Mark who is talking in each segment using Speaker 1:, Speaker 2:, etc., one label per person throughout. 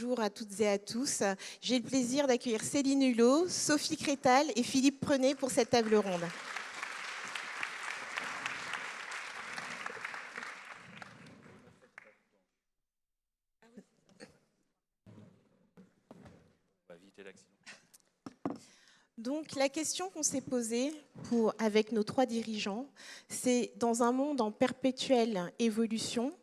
Speaker 1: bonjour à toutes et à tous. J'ai le plaisir d'accueillir Céline Hulot, Sophie Crétal et Philippe Prenet pour cette table ronde. Donc la question qu'on s'est posée avec nos trois dirigeants, c'est dans un monde en perpétuelle évolution,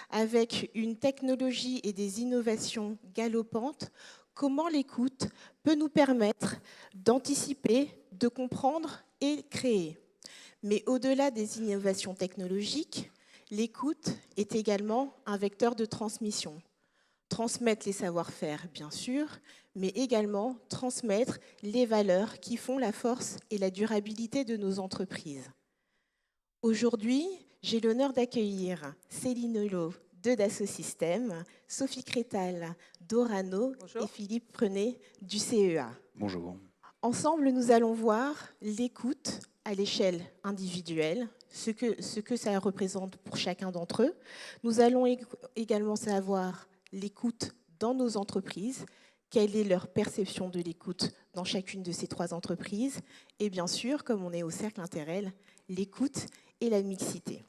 Speaker 1: avec une technologie et des innovations galopantes, comment l'écoute peut nous permettre d'anticiper, de comprendre et créer. Mais au-delà des innovations technologiques, l'écoute est également un vecteur de transmission. Transmettre les savoir-faire, bien sûr, mais également transmettre les valeurs qui font la force et la durabilité de nos entreprises. Aujourd'hui, j'ai l'honneur d'accueillir Céline Hulot de Dassault Systèmes, Sophie Crétal d'Orano et Philippe Prenet du CEA.
Speaker 2: Bonjour.
Speaker 1: Ensemble, nous allons voir l'écoute à l'échelle individuelle, ce que ça représente pour chacun d'entre eux. Nous allons également savoir l'écoute dans nos entreprises, quelle est leur perception de l'écoute dans chacune de ces trois entreprises, et bien sûr, comme on est au cercle Interrel, l'écoute et la mixité.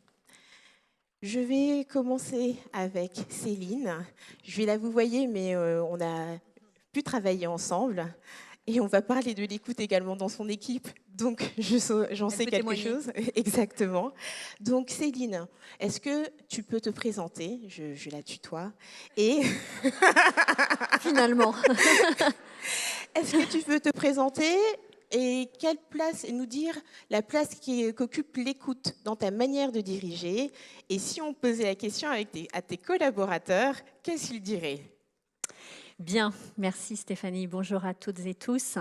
Speaker 1: Je vais commencer avec Céline. Je vais la vous voyez, mais on a pu travailler ensemble. Et on va parler de l'écoute également dans son équipe, donc j'en sais quelque chose. Exactement. Donc Céline, est-ce que tu peux te présenter? Je la tutoie. Et
Speaker 3: finalement,
Speaker 1: est-ce que tu peux te présenter et quelle place, et nous dire la place qu'occupe l'écoute dans ta manière de diriger? Et si on posait la question à tes collaborateurs, qu'est-ce qu'ils diraient?
Speaker 3: Bien, merci Stéphanie. Bonjour à toutes et tous.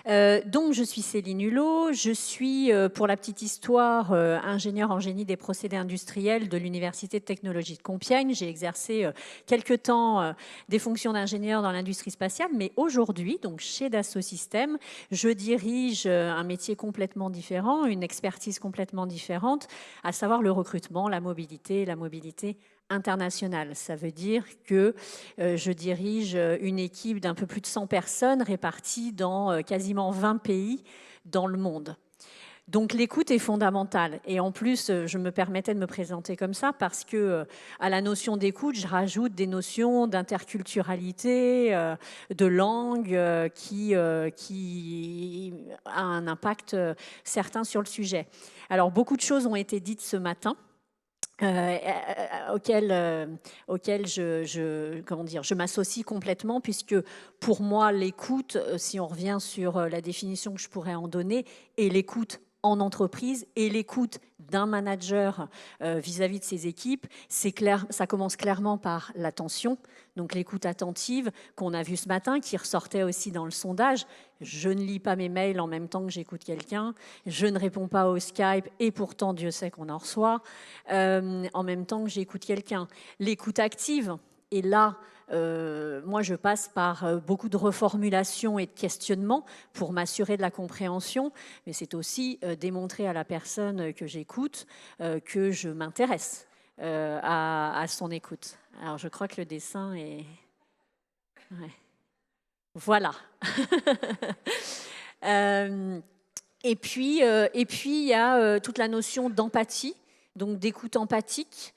Speaker 3: Donc, je suis Céline Hulot. Je suis, pour la petite histoire, ingénieure en génie des procédés industriels de l'Université de technologie de Compiègne. J'ai exercé quelque temps des fonctions d'ingénieur dans l'industrie spatiale, mais aujourd'hui, donc chez Dassault Systèmes, je dirige un métier complètement différent, une expertise complètement différente, à savoir le recrutement, la mobilité internationale. Ça veut dire que je dirige une équipe d'un peu plus de 100 personnes réparties dans quasiment 20 pays dans le monde. Donc l'écoute est fondamentale. Et en plus, je me permettais de me présenter comme ça parce que à la notion d'écoute, je rajoute des notions d'interculturalité, de langue qui a un impact certain sur le sujet. Alors beaucoup de choses ont été dites ce matin. Auquel je m'associe complètement, puisque pour moi, l'écoute, si on revient sur la définition que je pourrais en donner, est l'écoute en entreprise et l'écoute d'un manager vis-à-vis de ses équipes, c'est clair, ça commence clairement par l'attention, donc l'écoute attentive qu'on a vue ce matin, qui ressortait aussi dans le sondage. Je ne lis pas mes mails en même temps que j'écoute quelqu'un, je ne réponds pas au Skype, et pourtant Dieu sait qu'on en reçoit, en même temps que j'écoute quelqu'un. L'écoute active, et là, moi je passe par beaucoup de reformulation et de questionnement pour m'assurer de la compréhension, mais c'est aussi démontrer à la personne que j'écoute que je m'intéresse à son écoute. Alors je crois que le dessin est... Ouais. Voilà. Et puis, il y a toute la notion d'empathie, donc d'écoute empathique.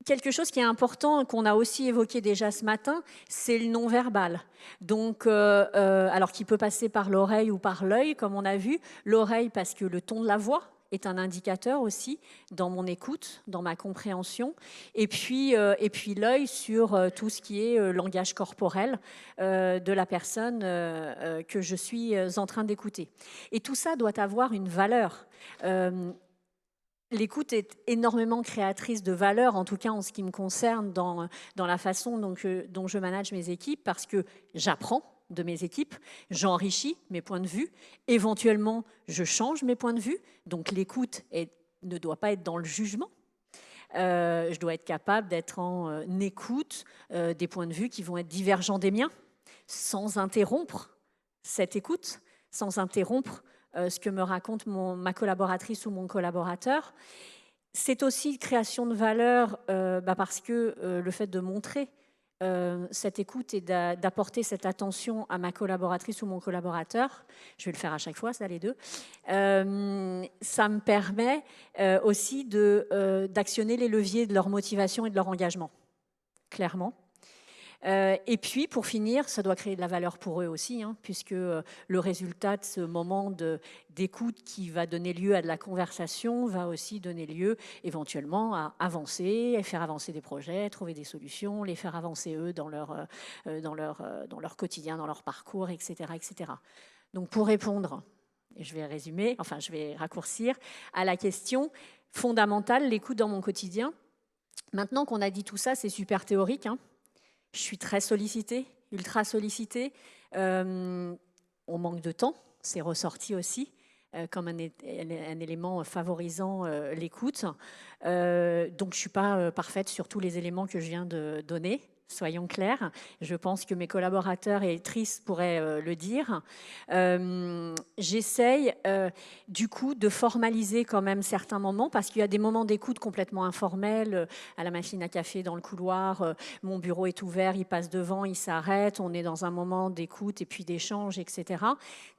Speaker 3: Quelque chose qui est important, qu'on a aussi évoqué déjà ce matin, c'est le non-verbal. Donc, alors qui peut passer par l'oreille ou par l'œil, comme on a vu. L'oreille parce que le ton de la voix est un indicateur aussi dans mon écoute, dans ma compréhension. Et puis l'œil sur tout ce qui est langage corporel de la personne que je suis en train d'écouter. Et tout ça doit avoir une valeur. L'écoute est énormément créatrice de valeur, en tout cas en ce qui me concerne dans la façon dont je manage mes équipes, parce que j'apprends de mes équipes, j'enrichis mes points de vue, éventuellement je change mes points de vue, donc l'écoute ne doit pas être dans le jugement. Je dois être capable d'être en écoute des points de vue qui vont être divergents des miens, sans interrompre cette écoute, sans interrompre ce que me raconte ma collaboratrice ou mon collaborateur. C'est aussi création de valeur parce que le fait de montrer cette écoute et d'apporter cette attention à ma collaboratrice ou mon collaborateur, je vais le faire à chaque fois, ça les deux, ça me permet aussi d'actionner les leviers de leur motivation et de leur engagement, clairement. Et puis, pour finir, ça doit créer de la valeur pour eux aussi, hein, puisque le résultat de ce moment d'écoute qui va donner lieu à de la conversation va aussi donner lieu éventuellement à avancer, à faire avancer des projets, trouver des solutions, les faire avancer eux dans leur quotidien, dans leur parcours, etc., etc. Donc, pour répondre, et je vais résumer, enfin, je vais raccourcir, à la question fondamentale, l'écoute dans mon quotidien. Maintenant qu'on a dit tout ça, c'est super théorique, hein. Je suis très sollicitée, ultra sollicitée. On manque de temps, c'est ressorti aussi comme un élément favorisant l'écoute. Donc je ne suis pas parfaite sur tous les éléments que je viens de donner. Soyons clairs, je pense que mes collaborateurs et Tris pourraient le dire. J'essaye du coup de formaliser quand même certains moments parce qu'il y a des moments d'écoute complètement informels, à la machine à café dans le couloir, mon bureau est ouvert, il passe devant, il s'arrête, on est dans un moment d'écoute et puis d'échange, etc.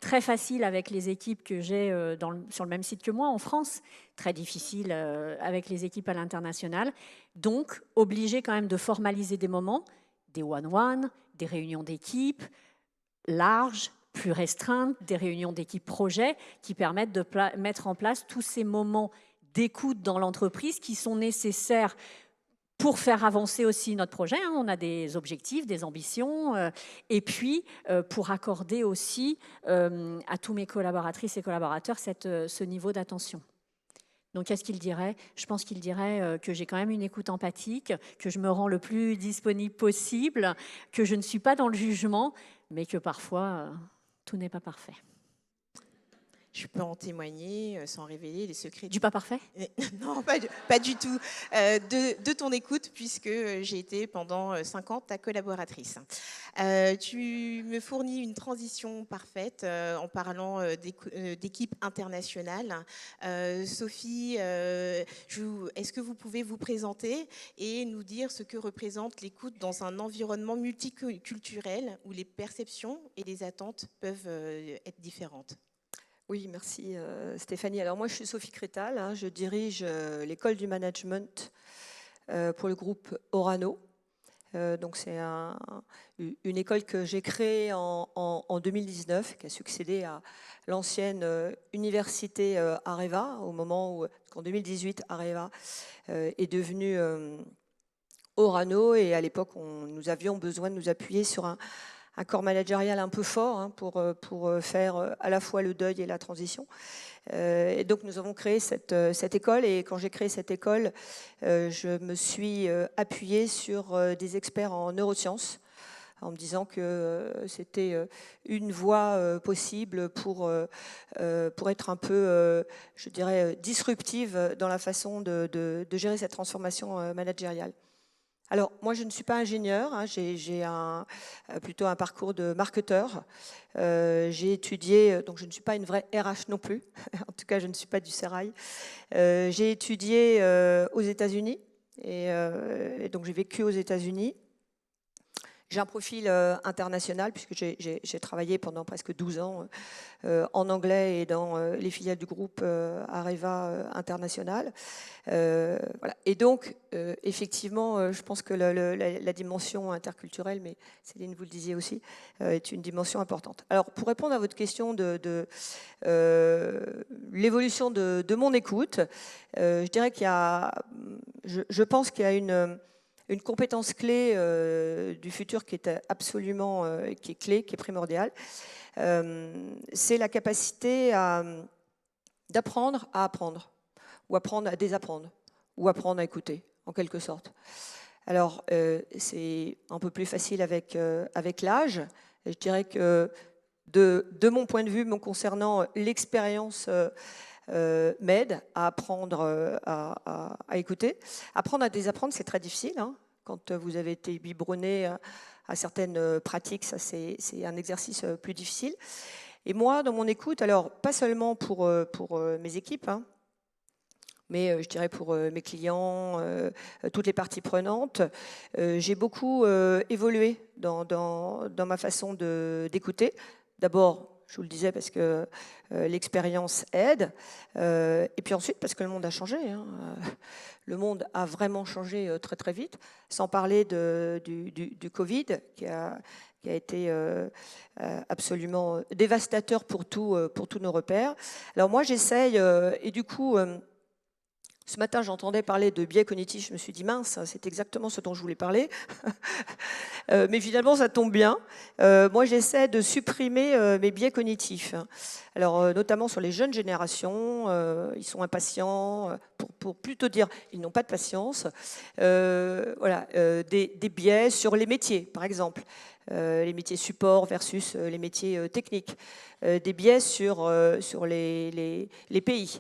Speaker 3: Très facile avec les équipes que j'ai sur le même site que moi en France, très difficile avec les équipes à l'international. Donc, obligé quand même de formaliser des moments, des one-one, des réunions d'équipe larges, plus restreintes, des réunions d'équipe projet qui permettent de mettre en place tous ces moments d'écoute dans l'entreprise qui sont nécessaires pour faire avancer aussi notre projet. Hein. On a des objectifs, des ambitions, et puis pour accorder aussi à tous mes collaboratrices et collaborateurs ce niveau d'attention. Donc, qu'est-ce qu'il dirait? Je pense qu'il dirait que j'ai quand même une écoute empathique, que je me rends le plus disponible possible, que je ne suis pas dans le jugement, mais que parfois, tout n'est pas parfait.
Speaker 1: Je peux en témoigner sans révéler les secrets.
Speaker 3: Du pas parfait?
Speaker 1: Non, pas du tout. De ton écoute, puisque j'ai été pendant 5 ans ta collaboratrice. Tu me fournis une transition parfaite en parlant d'équipe internationale. Sophie, est-ce que vous pouvez vous présenter et nous dire ce que représente l'écoute dans un environnement multiculturel où les perceptions et les attentes peuvent être différentes?
Speaker 2: Oui, merci Stéphanie. Alors moi, je suis Sophie Crétal, hein, je dirige l'école du management pour le groupe Orano. Donc c'est une école que j'ai créée en 2019, qui a succédé à l'ancienne université Areva, au moment où, en 2018, Areva est devenue Orano, et à l'époque, nous avions besoin de nous appuyer sur un corps managérial un peu fort hein, pour faire à la fois le deuil et la transition. Et donc nous avons créé cette école, et quand j'ai créé cette école, je me suis appuyée sur des experts en neurosciences, en me disant que c'était une voie possible pour être un peu, je dirais, disruptive dans la façon de gérer cette transformation managériale. Alors, moi, je ne suis pas ingénieure, hein, j'ai plutôt un parcours de marketeur. J'ai étudié, donc je ne suis pas une vraie RH non plus, en tout cas, je ne suis pas du sérail. J'ai étudié aux États-Unis, et donc j'ai vécu aux États-Unis. J'ai un profil international, puisque j'ai travaillé pendant presque 12 ans en anglais et dans les filiales du groupe Areva International. Voilà. Et donc, effectivement, je pense que la dimension interculturelle, mais Céline, vous le disiez aussi, est une dimension importante. Alors, pour répondre à votre question de l'évolution de mon écoute, je dirais qu'il y a, je pense qu'il y a une compétence clé du futur qui est absolument qui est clé, qui est primordiale. C'est la capacité d'apprendre à apprendre, ou apprendre à désapprendre, ou apprendre à écouter, en quelque sorte. Alors, c'est un peu plus facile avec l'âge. Je dirais que de mon point de vue, me concernant, l'expérience m'aide à apprendre à écouter. Apprendre à désapprendre, c'est très difficile. Hein. Quand vous avez été biberonné à certaines pratiques, ça c'est un exercice plus difficile. Et moi, dans mon écoute, alors pas seulement pour mes équipes, hein, mais je dirais pour mes clients, toutes les parties prenantes. J'ai beaucoup évolué dans ma façon d'écouter. D'abord, je vous le disais, parce que l'expérience aide. Et puis ensuite, parce que le monde a changé. Hein. Le monde a vraiment changé très très vite, sans parler du Covid, qui a été absolument dévastateur pour tous nos repères. Alors moi, j'essaye, et du coup... ce matin, j'entendais parler de biais cognitifs. Je me suis dit, mince, c'est exactement ce dont je voulais parler. Mais finalement, ça tombe bien. Moi, j'essaie de supprimer mes biais cognitifs. Alors, notamment sur les jeunes générations, ils sont impatients, pour plutôt dire, ils n'ont pas de patience. Voilà, des biais sur les métiers, par exemple. Les métiers support versus les métiers techniques. Des biais sur les pays.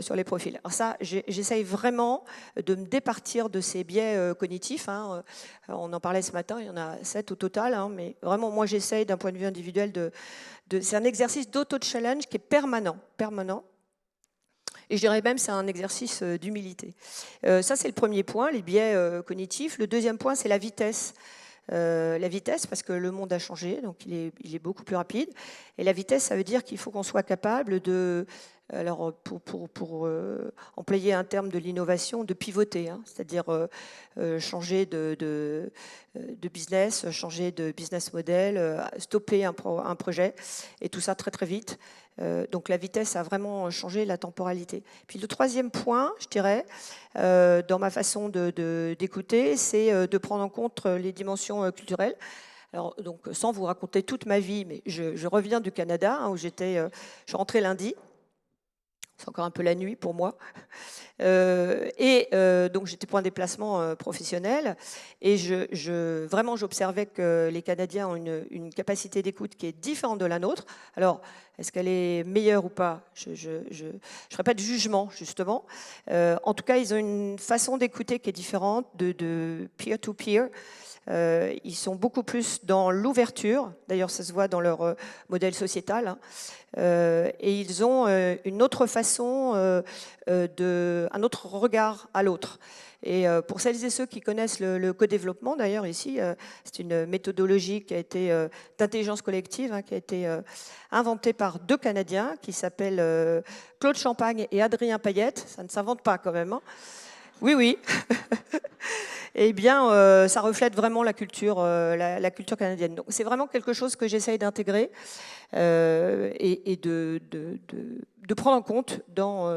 Speaker 2: Sur les profils. Alors ça, j'essaye vraiment de me départir de ces biais cognitifs. Hein. On en parlait ce matin, il y en a 7 au total, hein, mais vraiment, moi, j'essaye d'un point de vue individuel c'est un exercice d'auto-challenge qui est permanent. Et je dirais même c'est un exercice d'humilité. Ça, c'est le premier point, les biais cognitifs. Le deuxième point, c'est la vitesse. La vitesse, parce que le monde a changé, donc il est beaucoup plus rapide. Et la vitesse, ça veut dire qu'il faut qu'on soit capable de... Alors, pour employer un terme de l'innovation, de pivoter, hein, c'est-à-dire changer de business, changer de business model, stopper un projet, et tout ça très très vite. Donc la vitesse a vraiment changé la temporalité. Puis le troisième point, je dirais, dans ma façon d'écouter, c'est de prendre en compte les dimensions culturelles. Alors, donc, sans vous raconter toute ma vie, mais je reviens du Canada, hein, où je suis rentrée lundi. C'est encore un peu la nuit pour moi. Donc j'étais pour un déplacement professionnel et vraiment j'observais que les Canadiens ont une capacité d'écoute qui est différente de la nôtre. Alors, est-ce qu'elle est meilleure ou pas? Je ne ferai pas de jugement, justement. En tout cas, ils ont une façon d'écouter qui est différente de peer-to-peer. Ils sont beaucoup plus dans l'ouverture, d'ailleurs ça se voit dans leur modèle sociétal, hein. Et ils ont une autre façon, un autre regard à l'autre. Et pour celles et ceux qui connaissent le co-développement, d'ailleurs ici, c'est une méthodologie qui a été d'intelligence collective, hein, qui a été inventée par 2 Canadiens qui s'appellent Claude Champagne et Adrien Payette. Ça ne s'invente pas quand même, hein. Oui, oui. Eh bien, ça reflète vraiment la culture canadienne. Donc, c'est vraiment quelque chose que j'essaye d'intégrer et de prendre en compte dans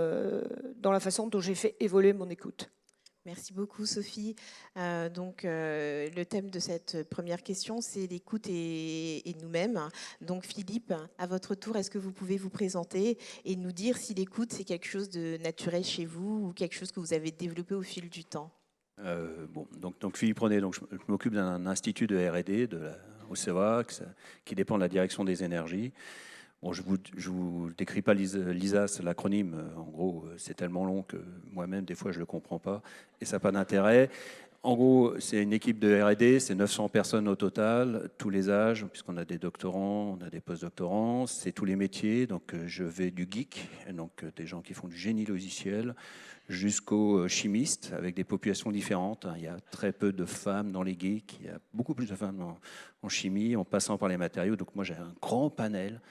Speaker 2: la façon dont j'ai fait évoluer mon écoute.
Speaker 1: Merci beaucoup, Sophie. Le thème de cette première question, c'est l'écoute et nous-mêmes. Donc, Philippe, à votre tour, est-ce que vous pouvez vous présenter et nous dire si l'écoute, c'est quelque chose de naturel chez vous ou quelque chose que vous avez développé au fil du temps?
Speaker 4: Donc Philippe René, donc je m'occupe d'un institut de R&D au CEA qui dépend de la direction des énergies. Bon, je vous décris pas l'ISAS, l'acronyme. En gros, c'est tellement long que moi-même, des fois, je le comprends pas et ça n'a pas d'intérêt. En gros, c'est une équipe de R&D, c'est 900 personnes au total, tous les âges, puisqu'on a des doctorants, on a des post-doctorants, c'est tous les métiers. Donc, je vais du geek, donc des gens qui font du génie logiciel, jusqu'aux chimistes, avec des populations différentes. Il y a très peu de femmes dans les geeks, il y a beaucoup plus de femmes en chimie, en passant par les matériaux. Donc, moi, j'ai un grand panel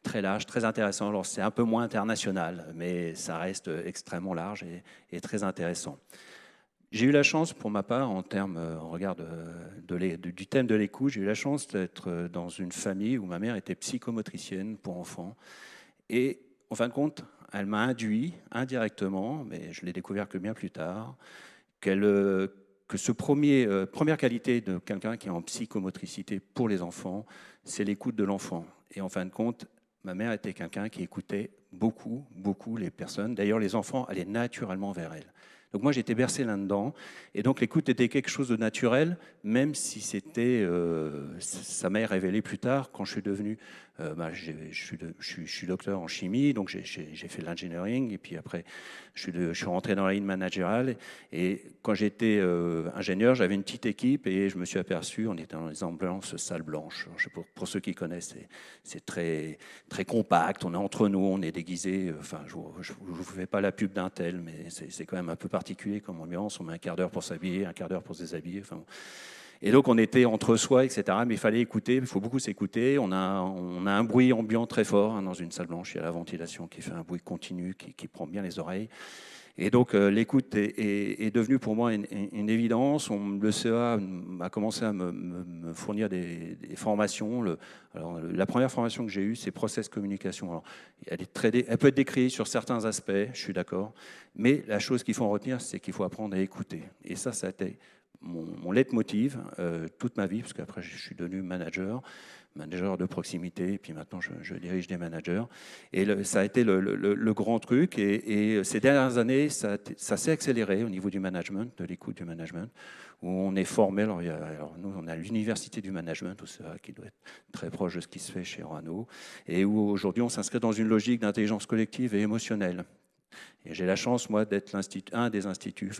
Speaker 4: très large, très intéressant. Alors, c'est un peu moins international, mais ça reste extrêmement large et très intéressant. J'ai eu la chance, pour ma part, en regard du thème de l'écoute, j'ai eu la chance d'être dans une famille où ma mère était psychomotricienne pour enfants. Et, en fin de compte, elle m'a induit, indirectement, mais je l'ai découvert que bien plus tard, que première qualité de quelqu'un qui est en psychomotricité pour les enfants, c'est l'écoute de l'enfant. Et en fin de compte, ma mère était quelqu'un qui écoutait beaucoup, beaucoup les personnes. D'ailleurs, les enfants allaient naturellement vers elle. Donc moi, j'étais bercé là-dedans. Et donc l'écoute était quelque chose de naturel, même si ça m'est révélé plus tard, quand je suis devenu Je suis docteur en chimie, donc j'ai fait de l'engineering, et puis après, je suis rentré dans la ligne managériale. Et quand j'étais ingénieur, j'avais une petite équipe, et je me suis aperçu, on était dans les ambulances salles blanches. Pour ceux qui connaissent, c'est très, très compact, on est entre nous, on est déguisés. Enfin, je ne vous fais pas la pub d'un tel, mais c'est quand même un peu particulier comme ambiance. On met un quart d'heure pour s'habiller, un quart d'heure pour se déshabiller. Enfin, et donc on était entre soi, etc. Mais il fallait écouter, il faut beaucoup s'écouter. On a un bruit ambiant très fort hein, dans une salle blanche. Il y a la ventilation qui fait un bruit continu, qui prend bien les oreilles. Et donc l'écoute est devenue pour moi une évidence. Le CEA a commencé à me fournir des formations. Alors, la première formation que j'ai eue, c'est Process Communication. Alors, elle peut être décrite sur certains aspects, je suis d'accord. Mais la chose qu'il faut en retenir, c'est qu'il faut apprendre à écouter. Et ça a été mon leitmotiv toute ma vie, parce qu'après je suis devenu manager de proximité, et puis maintenant je dirige des managers. Et ça a été le grand truc. Et ces dernières années, ça s'est accéléré au niveau du management, de l'écoute du management, où on est formé. Alors nous, on a l'université du management, qui doit être très proche de ce qui se fait chez Orano, et où aujourd'hui on s'inscrit dans une logique d'intelligence collective et émotionnelle. Et j'ai la chance, moi, d'être un des instituts,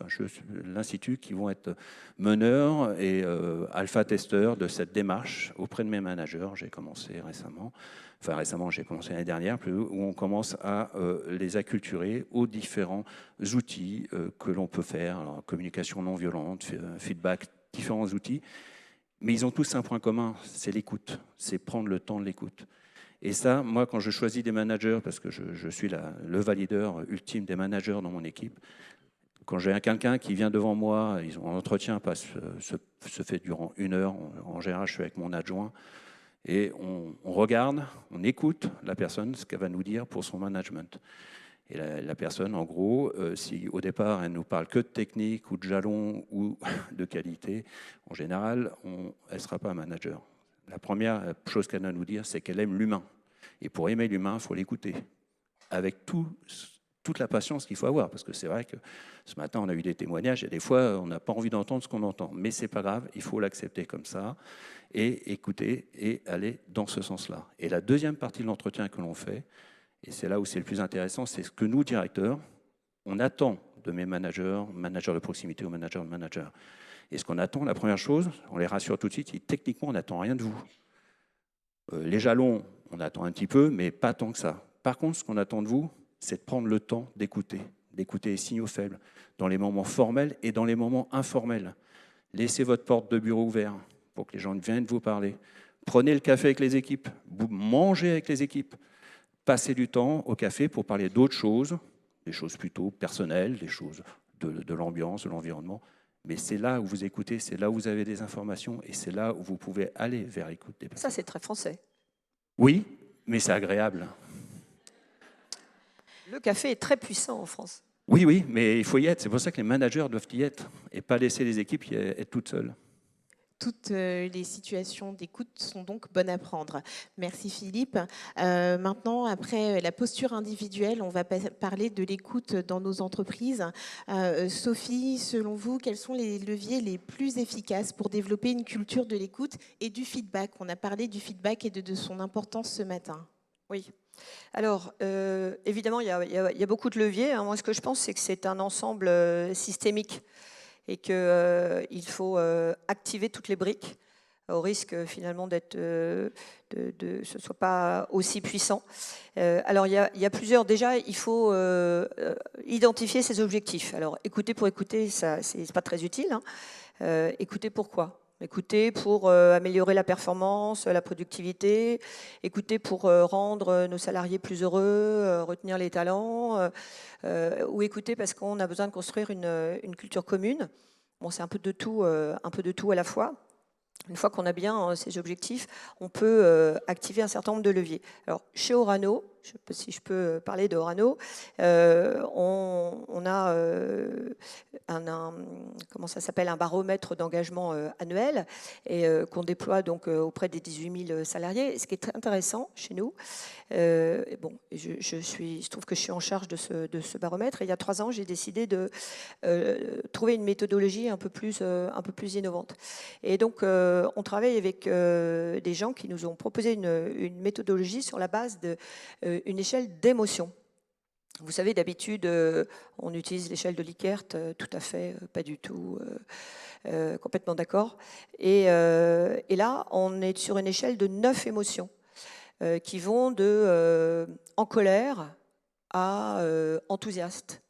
Speaker 4: l'institut qui vont être meneurs et alpha-testeurs de cette démarche auprès de mes managers. J'ai commencé récemment, j'ai commencé l'année dernière, où on commence à les acculturer aux différents outils que l'on peut faire, alors, communication non violente, feedback, différents outils. Mais ils ont tous un point commun, c'est l'écoute, c'est prendre le temps de l'écoute. Et ça, moi, quand je choisis des managers, parce que je suis le valideur ultime des managers dans mon équipe, quand j'ai quelqu'un qui vient devant moi, un entretien se fait durant 1 heure, en général, je suis avec mon adjoint, et on regarde, on écoute la personne, ce qu'elle va nous dire pour son management. Et la personne, en gros, si au départ, elle ne nous parle que de technique ou de jalons ou de qualité, en général, elle ne sera pas un manager. La première chose qu'elle a à nous dire, c'est qu'elle aime l'humain. Et pour aimer l'humain, il faut l'écouter. Avec toute la patience qu'il faut avoir. Parce que c'est vrai que ce matin, on a eu des témoignages et des fois, on n'a pas envie d'entendre ce qu'on entend. Mais ce n'est pas grave, il faut l'accepter comme ça et écouter et aller dans ce sens-là. Et la deuxième partie de l'entretien que l'on fait, et c'est là où c'est le plus intéressant, c'est ce que nous, directeurs, on attend de mes managers de proximité ou managers de managers. Et ce qu'on attend, la première chose, on les rassure tout de suite, techniquement, on n'attend rien de vous. Les jalons, on attend un petit peu, mais pas tant que ça. Par contre, ce qu'on attend de vous, c'est de prendre le temps d'écouter les signaux faibles, dans les moments formels et dans les moments informels. Laissez votre porte de bureau ouverte pour que les gens viennent vous parler. Prenez le café avec les équipes, mangez avec les équipes. Passez du temps au café pour parler d'autres choses, des choses plutôt personnelles, des choses de l'ambiance, de l'environnement. Mais c'est là où vous écoutez, c'est là où vous avez des informations et c'est là où vous pouvez aller vers l'écoute des personnes.
Speaker 2: Ça, c'est très français.
Speaker 4: Oui, mais c'est agréable.
Speaker 2: Le café est très puissant en France.
Speaker 4: Oui, mais il faut y être. C'est pour ça que les managers doivent y être et pas laisser les équipes être toutes seules.
Speaker 1: Toutes les situations d'écoute sont donc bonnes à prendre. Merci Philippe. Maintenant, après la posture individuelle, on va parler de l'écoute dans nos entreprises. Sophie, selon vous, quels sont les leviers les plus efficaces pour développer une culture de l'écoute et du feedback? On a parlé du feedback et de son importance ce matin.
Speaker 2: Oui. Alors, évidemment, il y a beaucoup de leviers. Moi, ce que je pense, c'est que c'est un ensemble systémique et qu'il faut activer toutes les briques au risque finalement d'être ce ne soit pas aussi puissant. Alors il y a plusieurs. Déjà, il faut identifier ses objectifs. Alors écouter pour écouter, ça c'est pas très utile. Écouter pourquoi? Écouter pour améliorer la performance, la productivité, écouter pour rendre nos salariés plus heureux, retenir les talents, ou écouter parce qu'on a besoin de construire une culture commune. Bon, c'est un peu de tout à la fois. Une fois qu'on a bien ces objectifs, on peut activer un certain nombre de leviers. Alors, chez Orano, si je peux parler de Orano, on a comment ça s'appelle, un baromètre d'engagement annuel et qu'on déploie donc auprès des 18 000 salariés. Ce qui est très intéressant chez nous, je trouve que je suis en charge de ce baromètre. Et il y a 3 ans, j'ai décidé de trouver une méthodologie un peu plus innovante. Et donc, on travaille avec des gens qui nous ont proposé une méthodologie sur la base d'une échelle d'émotion. Vous savez, d'habitude, on utilise l'échelle de Likert, tout à fait, pas du tout, complètement d'accord. Et là, on est sur une échelle de 9 émotions qui vont de en colère à enthousiaste.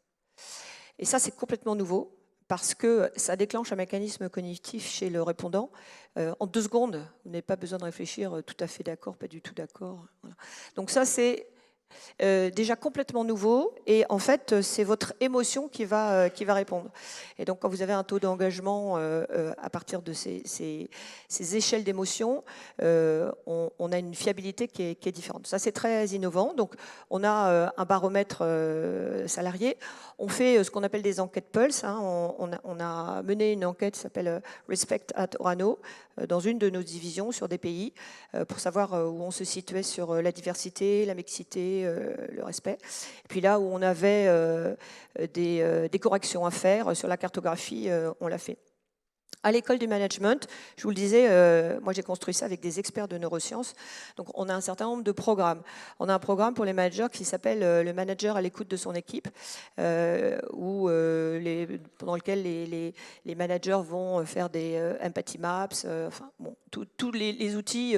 Speaker 2: Et ça, c'est complètement nouveau parce que ça déclenche un mécanisme cognitif chez le répondant. En 2 secondes, vous n'avez pas besoin de réfléchir, tout à fait d'accord, pas du tout d'accord. Voilà. Donc ça, c'est déjà complètement nouveau, et en fait c'est votre émotion qui va répondre. Et donc quand vous avez un taux d'engagement à partir de ces échelles d'émotion, on a une fiabilité qui est différente. Ça, c'est très innovant. Donc on a un baromètre salarié, on fait ce qu'on appelle des enquêtes Pulse, hein. On a mené une enquête qui s'appelle Respect at Orano dans une de nos divisions sur des pays pour savoir où on se situait sur la diversité, la mixité, le respect. Et puis là où on avait des corrections à faire sur la cartographie, on l'a fait. À l'école du management, je vous le disais, moi j'ai construit ça avec des experts de neurosciences. Donc on a un certain nombre de programmes. On a un programme pour les managers qui s'appelle le manager à l'écoute de son équipe, pendant lequel les managers vont faire des empathy maps, tous les outils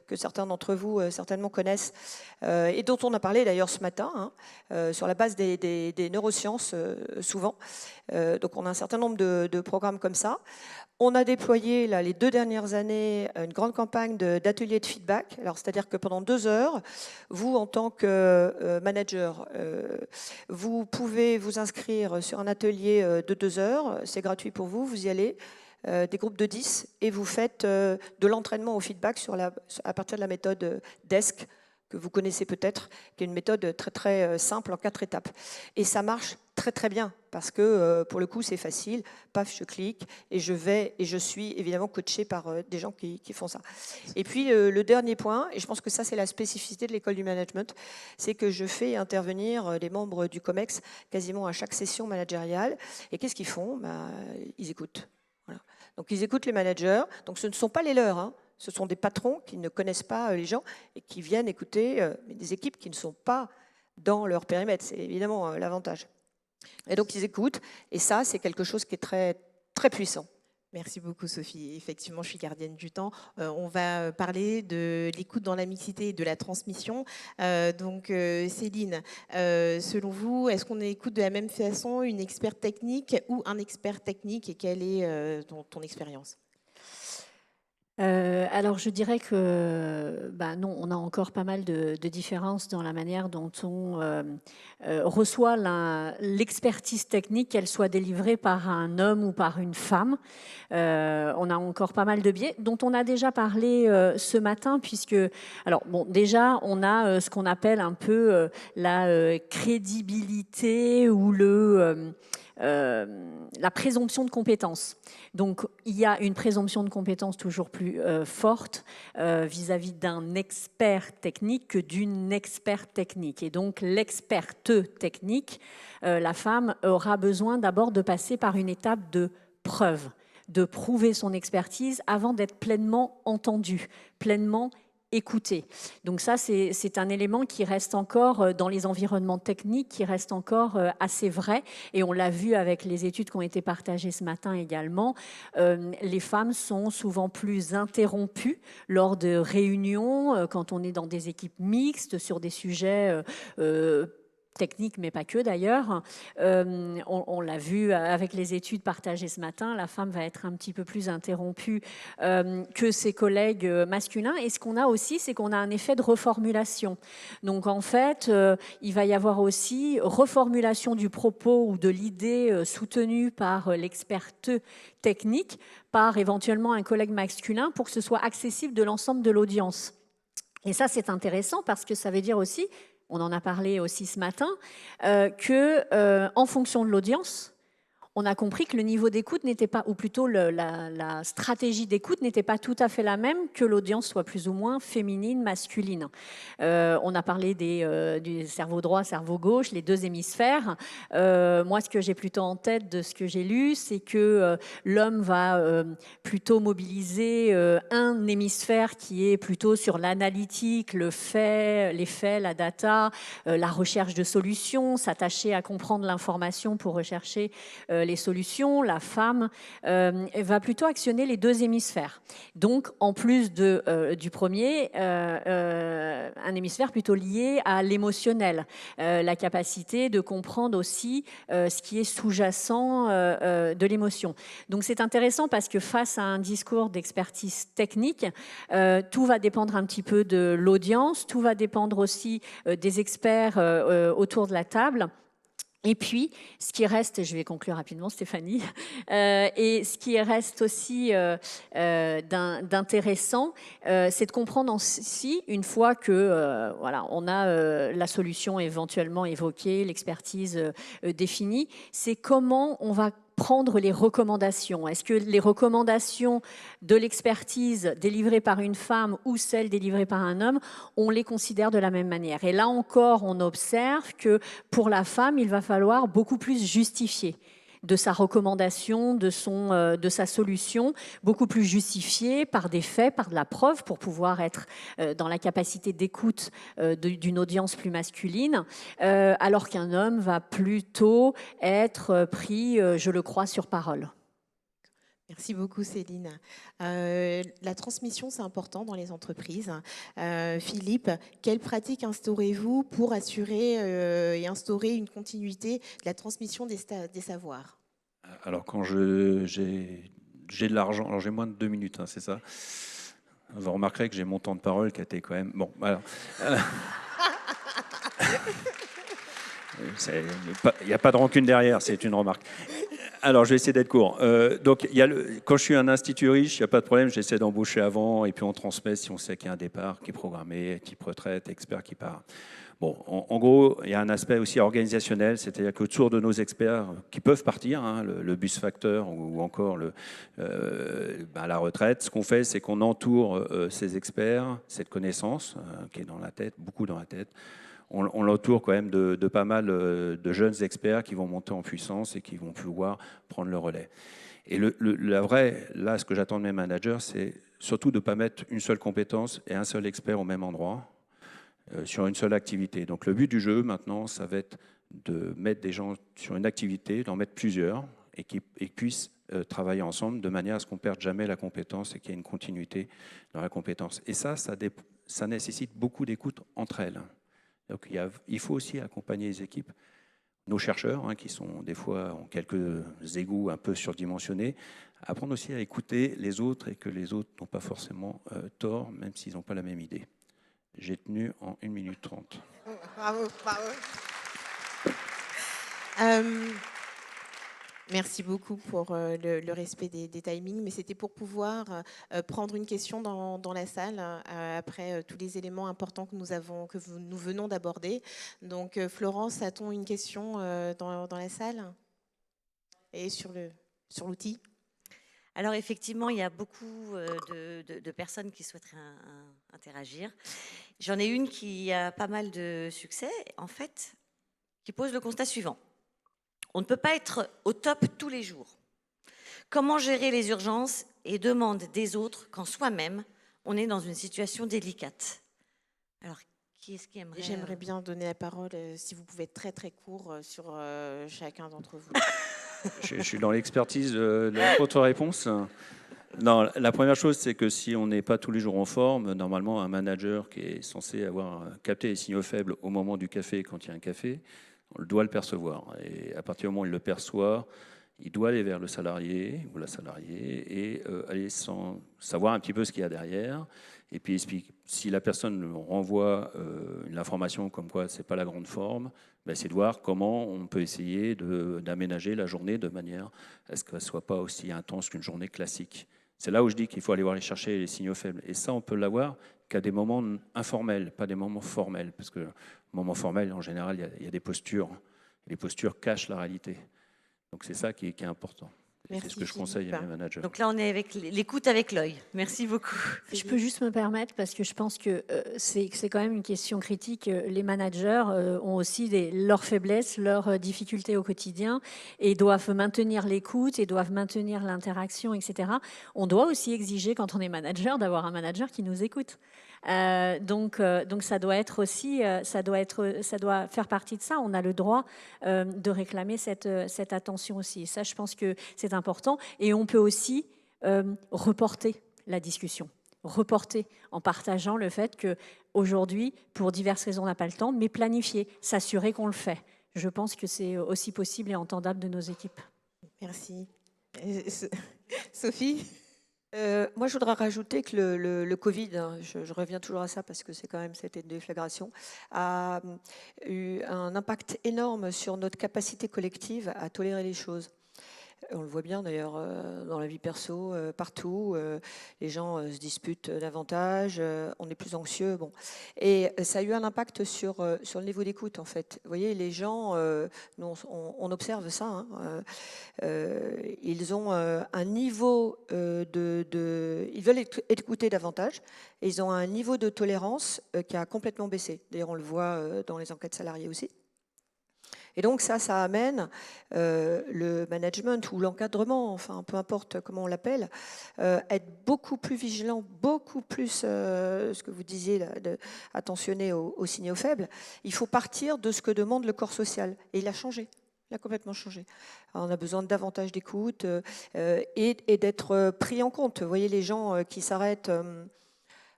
Speaker 2: que certains d'entre vous certainement connaissent et dont on a parlé d'ailleurs ce matin, hein, sur la base des neurosciences souvent. Donc on a un certain nombre de programmes comme ça. On a déployé là, les 2 dernières années une grande campagne d'ateliers de feedback. Alors, c'est-à-dire que pendant 2 heures, vous, en tant que manager, vous pouvez vous inscrire sur un atelier de 2 heures. C'est gratuit pour vous, vous y allez. Des groupes de 10 et vous faites de l'entraînement au feedback à partir de la méthode DESC, que vous connaissez peut-être, qui est une méthode très très simple en 4 étapes. Et ça marche très très bien parce que pour le coup c'est facile, paf, je clique et je suis évidemment coaché par des gens qui font ça. Et puis le dernier point, et je pense que ça c'est la spécificité de l'école du management, c'est que je fais intervenir les membres du COMEX quasiment à chaque session managériale. Et qu'est-ce qu'ils font ? Ils écoutent. Voilà. Donc ils écoutent les managers, donc ce ne sont pas les leurs, hein. Ce sont des patrons qui ne connaissent pas les gens et qui viennent écouter des équipes qui ne sont pas dans leur périmètre. C'est évidemment l'avantage. Et donc, ils écoutent. Et ça, c'est quelque chose qui est très, très puissant.
Speaker 1: Merci beaucoup, Sophie. Effectivement, je suis gardienne du temps. On va parler de l'écoute dans la mixité et de la transmission. Céline, selon vous, est-ce qu'on écoute de la même façon une experte technique ou un expert technique, et quelle est ton expérience ?
Speaker 3: Alors je dirais que non, on a encore pas mal de différences dans la manière dont on reçoit l'expertise technique, qu'elle soit délivrée par un homme ou par une femme. On a encore pas mal de biais dont on a déjà parlé ce matin, puisque déjà on a ce qu'on appelle un peu la crédibilité ou la présomption de compétence. Donc, il y a une présomption de compétence toujours plus forte vis-à-vis d'un expert technique que d'une experte technique. Et donc, l'experte technique, la femme aura besoin d'abord de passer par une étape de preuve, de prouver son expertise avant d'être pleinement entendue, pleinement écouter. Donc ça, c'est un élément qui reste encore dans les environnements techniques, qui reste encore assez vrai. Et on l'a vu avec les études qui ont été partagées ce matin également. Les femmes sont souvent plus interrompues lors de réunions, quand on est dans des équipes mixtes sur des sujets technique, mais pas que d'ailleurs. On l'a vu avec les études partagées ce matin, la femme va être un petit peu plus interrompue que ses collègues masculins. Et ce qu'on a aussi, c'est qu'on a un effet de reformulation. Donc en fait, il va y avoir aussi reformulation du propos ou de l'idée soutenue par l'experte technique, par éventuellement un collègue masculin, pour que ce soit accessible de l'ensemble de l'audience. Et ça, c'est intéressant parce que ça veut dire aussi on en a parlé aussi ce matin, en fonction de l'audience, on a compris que le niveau d'écoute n'était pas, ou plutôt la stratégie d'écoute n'était pas tout à fait la même, que l'audience soit plus ou moins féminine, masculine. On a parlé du cerveau droit, cerveau gauche, les deux hémisphères. Moi, ce que j'ai plutôt en tête de ce que j'ai lu, c'est que l'homme va plutôt mobiliser un hémisphère qui est plutôt sur l'analytique, les faits, la data, la recherche de solutions, s'attacher à comprendre l'information pour rechercher les solutions. La femme va plutôt actionner les deux hémisphères. Donc, en plus du premier, un hémisphère plutôt lié à l'émotionnel, la capacité de comprendre aussi ce qui est sous-jacent de l'émotion. Donc, c'est intéressant parce que face à un discours d'expertise technique, tout va dépendre un petit peu de l'audience, tout va dépendre aussi des experts autour de la table. Et puis, ce qui reste, je vais conclure rapidement, Stéphanie, et ce qui reste aussi d'intéressant, c'est de comprendre aussi, une fois que voilà, on a la solution éventuellement évoquée, l'expertise définie, c'est comment on va prendre les recommandations. Est-ce que les recommandations de l'expertise délivrées par une femme ou celles délivrées par un homme, on les considère de la même manière? Et là encore, on observe que pour la femme, il va falloir beaucoup plus justifier de sa recommandation, de sa solution, beaucoup plus justifiée par des faits, par de la preuve, pour pouvoir être dans la capacité d'écoute d'une audience plus masculine, alors qu'un homme va plutôt être pris, je le crois, sur parole.
Speaker 1: Merci beaucoup Céline. La transmission, c'est important dans les entreprises. Philippe, quelles pratiques instaurez-vous pour assurer et instaurer une continuité de la transmission des savoirs?
Speaker 4: Alors quand j'ai de l'argent, alors j'ai moins de 2 minutes, hein, c'est ça. Vous remarquerez que j'ai mon temps de parole qui a été quand même... Bon, alors... Il n'y a pas de rancune derrière, c'est une remarque. Alors, je vais essayer d'être court. Donc, quand je suis un institut riche, il n'y a pas de problème, j'essaie d'embaucher avant, et puis on transmet si on sait qu'il y a un départ qui est programmé, type retraite, expert qui part. Bon, en gros, il y a un aspect aussi organisationnel, c'est-à-dire qu'autour de nos experts qui peuvent partir, hein, le bus facteur ou encore la retraite, ce qu'on fait, c'est qu'on entoure ces experts, cette connaissance qui est dans la tête, beaucoup dans la tête. On l'entoure quand même de pas mal de jeunes experts qui vont monter en puissance et qui vont pouvoir prendre le relais. Et là, ce que j'attends de mes managers, c'est surtout de ne pas mettre une seule compétence et un seul expert au même endroit, sur une seule activité. Donc le but du jeu, maintenant, ça va être de mettre des gens sur une activité, d'en mettre plusieurs, et qu'ils puissent travailler ensemble de manière à ce qu'on ne perde jamais la compétence et qu'il y ait une continuité dans la compétence. Et ça nécessite beaucoup d'écoute entre elles. Donc, il faut aussi accompagner les équipes, nos chercheurs, hein, qui sont des fois ont quelques égouts un peu surdimensionnés, apprendre aussi à écouter les autres et que les autres n'ont pas forcément tort, même s'ils n'ont pas la même idée. J'ai tenu en 1 minute 30.
Speaker 1: Bravo, bravo. Merci beaucoup pour le respect des timings, mais c'était pour pouvoir prendre une question dans la salle après tous les éléments importants que nous venons d'aborder. Donc Florence, a-t-on une question dans la salle et sur l'outil?
Speaker 5: Alors effectivement, il y a beaucoup de personnes qui souhaiteraient interagir. J'en ai une qui a pas mal de succès, en fait, qui pose le constat suivant. On ne peut pas être au top tous les jours. Comment gérer les urgences et demandes des autres quand soi-même, on est dans une situation délicate? Alors, qui est-ce qui aimerait...
Speaker 1: J'aimerais bien donner la parole, si vous pouvez être très très court sur chacun d'entre vous.
Speaker 4: Je suis dans l'expertise de votre réponse. Non, la première chose, c'est que si on n'est pas tous les jours en forme, normalement, un manager qui est censé avoir capté les signaux faibles au moment du café, quand il y a un café, on doit le percevoir. Et à partir du moment où il le perçoit, il doit aller vers le salarié ou la salariée et aller savoir un petit peu ce qu'il y a derrière. Et puis, si la personne renvoie l'information comme quoi ce n'est pas la grande forme, ben c'est de voir comment on peut essayer d'aménager la journée de manière à ce qu'elle ne soit pas aussi intense qu'une journée classique. C'est là où je dis qu'il faut aller voir chercher les signaux faibles. Et ça, on peut l'avoir qu'à des moments informels, pas des moments formels. Parce que moment formel, en général, il y a des postures. Les postures cachent la réalité. Donc c'est ça qui est important. C'est ce que je conseille à mes managers.
Speaker 5: Donc là, on est avec l'écoute avec l'œil. Merci beaucoup.
Speaker 3: Je peux juste me permettre, parce que je pense que c'est quand même une question critique. Les managers ont aussi leurs faiblesses, leurs difficultés au quotidien et doivent maintenir l'écoute et doivent maintenir l'interaction, etc. On doit aussi exiger, quand on est manager, d'avoir un manager qui nous écoute. Donc ça doit être aussi, ça doit faire partie de ça. On a le droit de réclamer cette attention aussi. Et ça, je pense que c'est important. Et on peut aussi reporter la discussion, reporter en partageant le fait que aujourd'hui, pour diverses raisons, on n'a pas le temps, mais planifier, s'assurer qu'on le fait. Je pense que c'est aussi possible et entendable de nos équipes.
Speaker 1: Merci. Sophie?
Speaker 2: Moi, je voudrais rajouter que le Covid, hein, je reviens toujours à ça parce que c'est quand même cette déflagration, a eu un impact énorme sur notre capacité collective à tolérer les choses. On le voit bien d'ailleurs dans la vie perso, partout. Les gens se disputent davantage, on est plus anxieux. Bon. Et ça a eu un impact sur le niveau d'écoute, en fait. Vous voyez, les gens, nous, on observe ça. Hein, ils ont un niveau ils veulent être écoutés davantage. Et ils ont un niveau de tolérance qui a complètement baissé. D'ailleurs, on le voit dans les enquêtes salariées aussi. Et donc ça amène le management ou l'encadrement, enfin peu importe comment on l'appelle, être beaucoup plus vigilant, beaucoup plus, ce que vous disiez, là, attentionné aux signaux faibles. Il faut partir de ce que demande le corps social. Et il a changé. Il a complètement changé. Alors, on a besoin de davantage d'écoute et d'être pris en compte. Vous voyez les gens qui s'arrêtent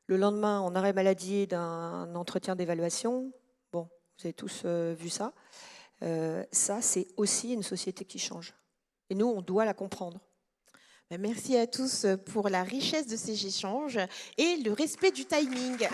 Speaker 2: le lendemain en arrêt maladie d'un entretien d'évaluation. Bon, vous avez tous vu ça. Ça, c'est aussi une société qui change. Et nous, on doit la comprendre.
Speaker 1: Merci à tous pour la richesse de ces échanges et le respect du timing.